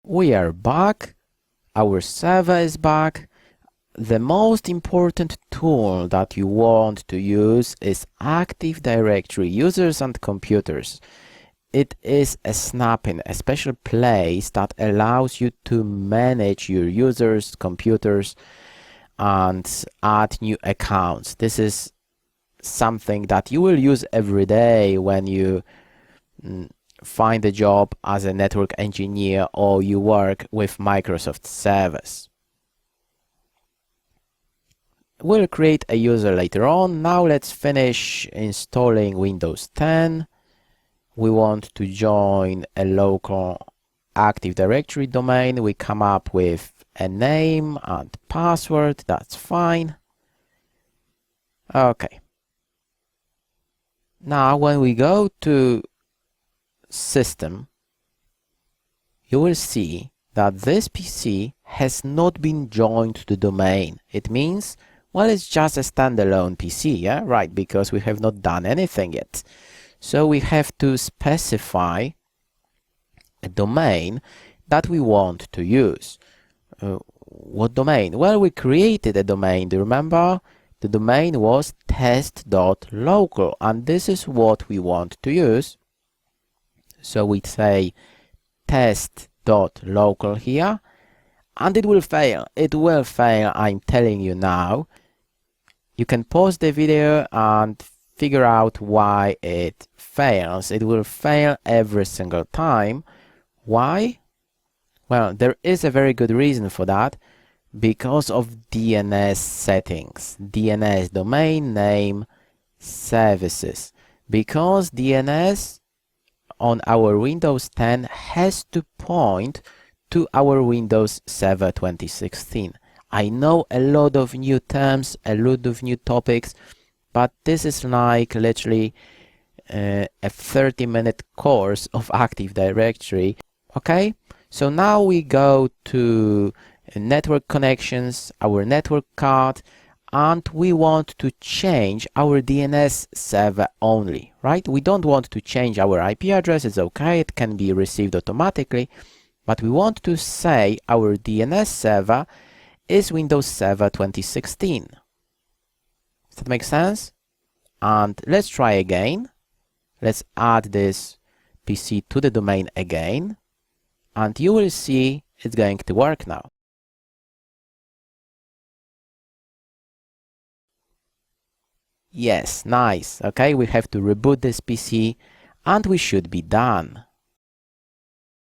We are back. Our server is back. The most important tool that you want to use is Active Directory users and computers. It is a snapping, a special place that allows you to manage your users, computers, and add new accounts. This is something that you will use every day when you find a job as a network engineer or you work with Microsoft servers. We'll create a user later on. Now let's finish installing Windows 10. We want to join a local Active Directory domain. We come up with a name and password. That's fine. Okay. Now when we go to System, you will see that this PC has not been joined to the domain. It means, well, it's just a standalone PC, yeah, right, because we have not done anything yet. So we have to specify a domain that we want to use. What domain? Well, we created a domain, do you remember? The domain was test.local, and this is what we want to use. So we'd say test.local here, and it will fail. It will fail, I'm telling you now. You can pause the video and figure out why it fails. It will fail every single time. Why? Well, there is a very good reason for that. Because of DNS settings. DNS, domain name services. Because DNS on our Windows 10 has to point to our Windows Server 2016. I know a lot of new terms, a lot of new topics, but this is like literally a 30-minute course of Active Directory. Okay, so now we go to network connections, our network card, and we want to change our DNS server only, right? We don't want to change our IP address. It's okay, it can be received automatically, but we want to say our DNS server is Windows Server 2016. Does that make sense? And let's try again. Let's add this PC to the domain again, and you will see it's going to work now. Yes, nice. Okay, we have to reboot this PC and we should be done.